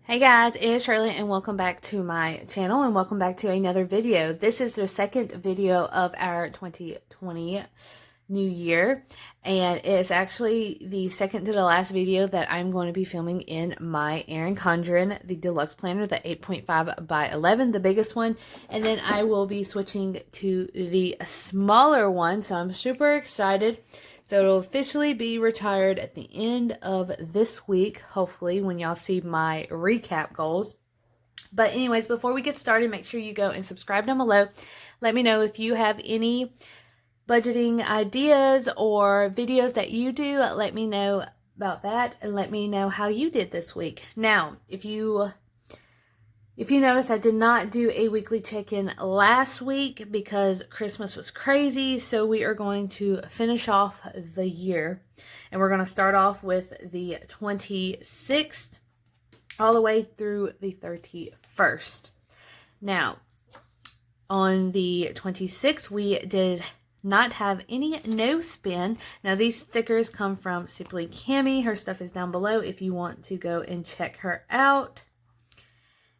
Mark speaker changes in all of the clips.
Speaker 1: Hey guys, it's Shirley and welcome back to my channel and welcome back to another video. This is the second video of our 2020 new year, and it's actually the second to the last video that I'm going to be filming in my Erin Condren, the Deluxe planner, the 8.5 by 11, the biggest one, and then I will be switching to the smaller one, so I'm super excited. So it'll officially be retired at the end of this week, hopefully, when y'all see my recap goals. But anyways, before we get started, make sure you go and subscribe down below. Let me know if you have any budgeting ideas or videos that you do. Let me know about that and let me know how you did this week. Now, if you notice, I did not do a weekly check-in last week because Christmas was crazy. So we are going to finish off the year. And we're going to start off with the 26th all the way through the 31st. Now, on the 26th, we did not have any no spin. Now, these stickers come from Simply Cami. Her stuff is down below if you want to go and check her out.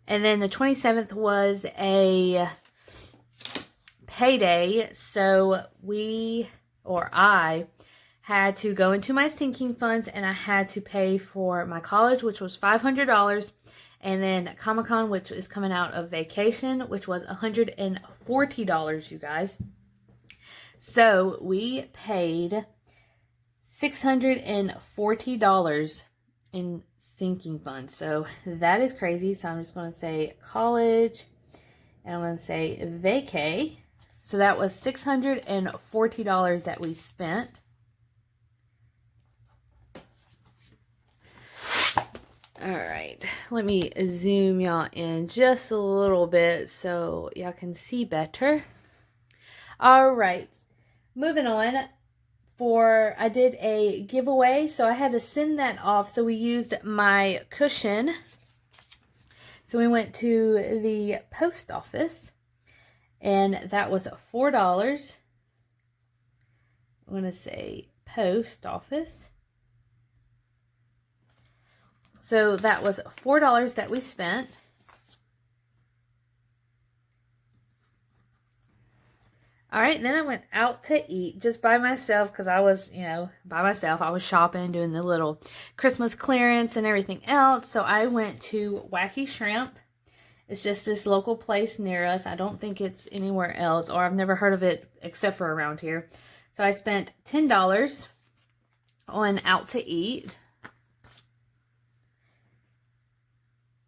Speaker 1: And then the 27th was a payday, so I had to go into my sinking funds and I had to pay for my college, which was $500, and then Comic-Con, which is coming out of vacation, which was $140, you guys. So we paid $640 in sinking funds. So that is crazy. So I'm just going to say college and I'm going to say vacay. So that was $640 that we spent. All right, let me zoom y'all in just a little bit so y'all can see better. All right, moving on. I did a giveaway, so I had to send that off. So we used my cushion. So we went to the post office, and that was $4. I'm going to say post office. So that was $4 that we spent. All right, then I went out to eat just by myself because I was, by myself. I was shopping, doing the little Christmas clearance and everything else. So I went to Wacky Shrimp. It's just this local place near us. I don't think it's anywhere else, or I've never heard of it except for around here. So I spent $10 on out to eat.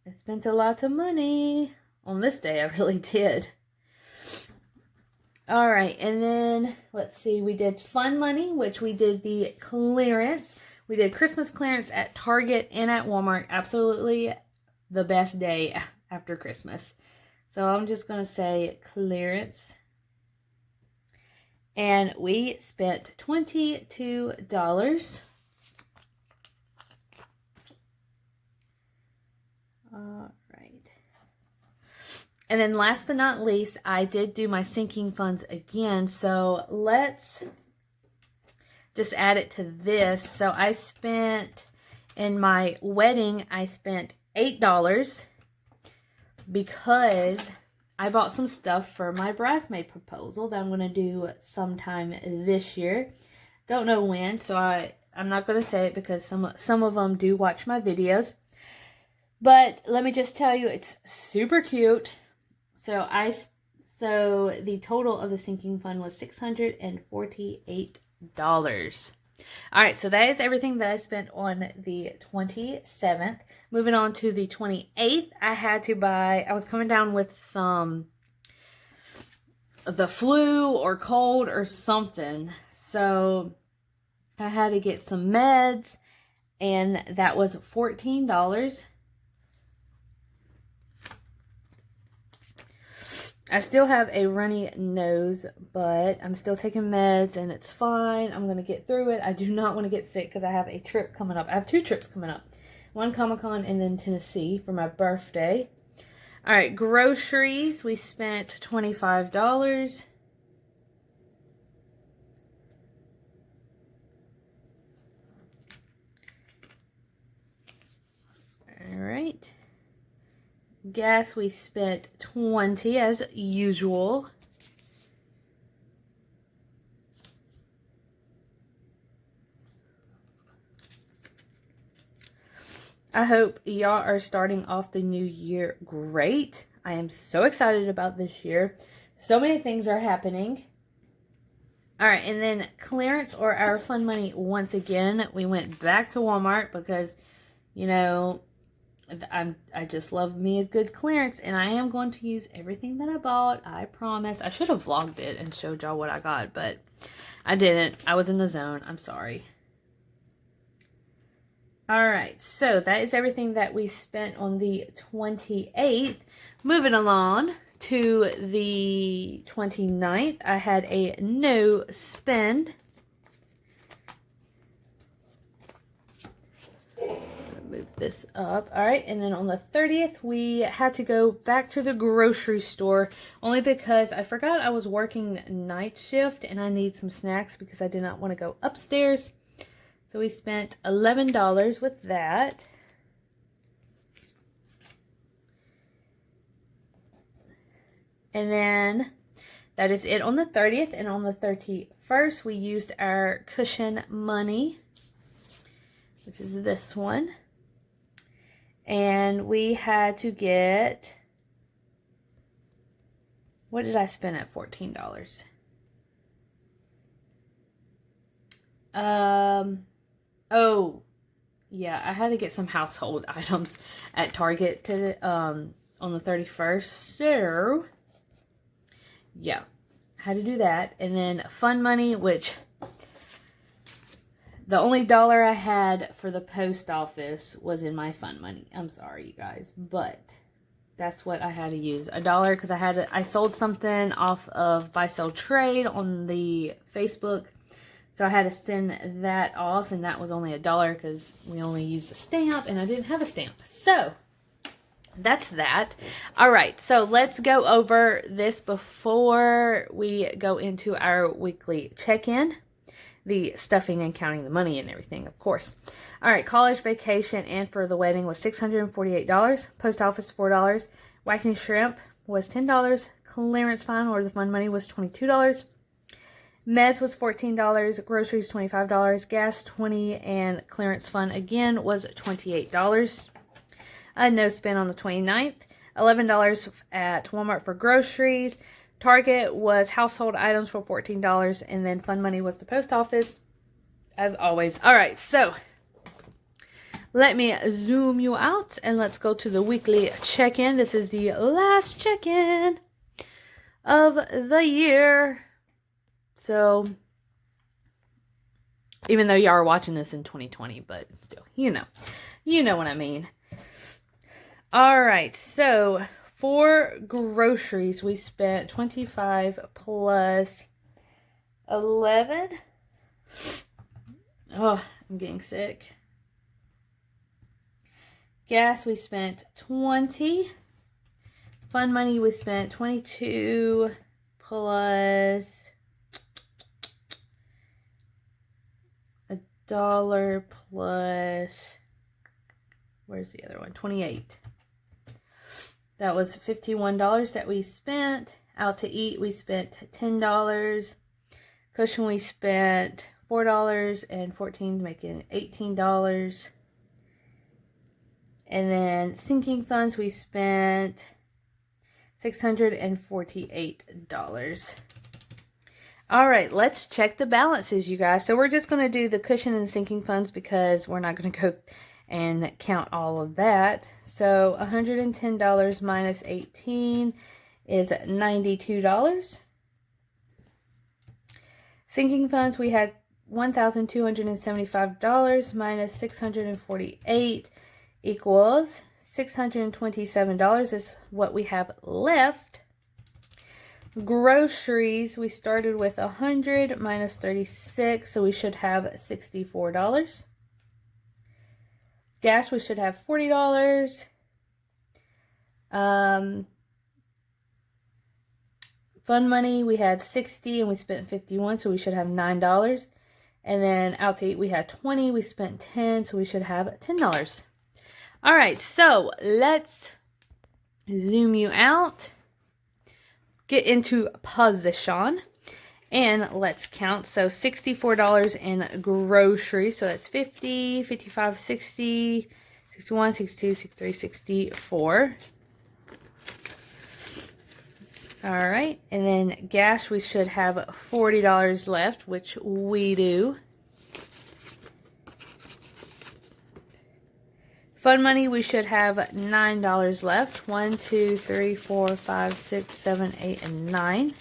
Speaker 1: I spent a lot of money on this day. I really did. All right, and then, let's see, we did Fun Money, which we did the clearance. We did Christmas clearance at Target and at Walmart. Absolutely the best day after Christmas. So I'm just going to say clearance. And we spent $22. All right. And then last but not least, I did do my sinking funds again. So let's just add it to this. So I spent, in my wedding, I spent $8 because I bought some stuff for my bridesmaid proposal that I'm going to do sometime this year. Don't know when, so I'm not going to say it because some of them do watch my videos. But let me just tell you, it's super cute. So the total of the sinking fund was $648. All right, so that is everything that I spent on the 27th. Moving on to the 28th, I was coming down with the flu or cold or something. So I had to get some meds, and that was $14. I still have a runny nose, but I'm still taking meds and it's fine. I'm going to get through it. I do not want to get sick because I have a trip coming up. I have 2 trips coming up. One Comic-Con and then Tennessee for my birthday. All right, groceries. We spent $25. All right. Gas, we spent 20 as usual. I hope y'all are starting off the new year great. I am so excited about this year. So many things are happening. All right, and then clearance or our fun money once again. We went back to Walmart because, you know, I just love me a good clearance, and I am going to use everything that I bought. I promise. I should have vlogged it and showed y'all what I got, but I didn't. I was in the zone. I'm sorry. All right, so that is everything that we spent on the 28th. Moving along to the 29th, I had a no spend. Move this up. All right, and then on the 30th, we had to go back to the grocery store only because I forgot I was working night shift and I need some snacks because I did not want to go upstairs. So we spent $11 with that. And then that is it on the 30th. And on the 31st, we used our cushion money, which is this one. And we had to get, what did I spend at $14? Oh, yeah, I had to get some household items at Target to on the 31st. So, yeah, I had to do that. And then fun money, which the only dollar I had for the post office was in my fun money. I'm sorry, you guys, but that's what I had to use. $1 because I sold something off of buy sell trade on the Facebook. So I had to send that off, and that was only $1 because we only used a stamp, and I didn't have a stamp. So that's that. All right, so let's go over this before we go into our weekly check-in. The stuffing and counting the money and everything, of course. All right, college vacation and for the wedding was $648. Post office, $4. Whacking shrimp was $10. Clearance fine or the fun money was $22. Meds was $14, groceries $25, gas $20, and clearance fund again was $28. No spend on the 29th, $11 at Walmart for groceries. Target was household items for $14, and then fund money was the post office, as always. All right, so let me zoom you out, and let's go to the weekly check-in. This is the last check-in of the year. So, even though y'all are watching this in 2020, but still, you know what I mean. All right, so for groceries, we spent $25 plus 11. Oh, I'm getting sick. Gas, we spent $20. Fun money, we spent $22 plus $1 plus, where's the other one? $28. That was $51 that we spent. Out to eat, we spent $10. Cushion, we spent $4 and $14, making $18. And then sinking funds, we spent $648. All right, let's check the balances, you guys. So we're just going to do the cushion and sinking funds because we're not going to go and count all of that. So $110 minus 18 is $92. Sinking funds, we had $1,275 minus 648 equals $627 is what we have left. Groceries, we started with 100 minus 36, so we should have $64. Gas, we should have $40. Fun money, we had 60 and we spent 51, so we should have $9. And then out to eat, we had 20, we spent 10, so we should have $10. All right, so let's zoom you out, get into position, and let's count. So $64 in groceries. So that's 50, 55, 60, 61, 62, 63, 64. All right, and then gas, we should have $40 left, which we do. Fun money, we should have $9 left. 1, 2, 3, 4, 5, 6, 7, 8, and 9.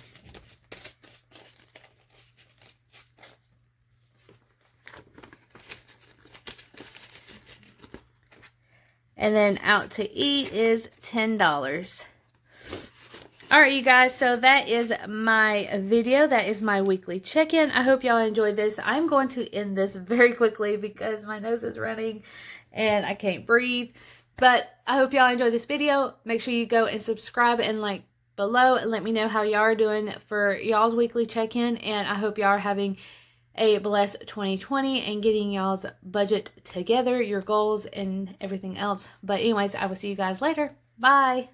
Speaker 1: And then out to eat is $10. Alright, you guys, so that is my video. That is my weekly check-in. I hope y'all enjoyed this. I'm going to end this very quickly because my nose is running and I can't breathe. But I hope y'all enjoyed this video. Make sure you go and subscribe and like below and let me know how y'all are doing for y'all's weekly check-in. And I hope y'all are having a blessed 2020 and getting y'all's budget together, your goals and everything else. But anyways, I will see you guys later. Bye.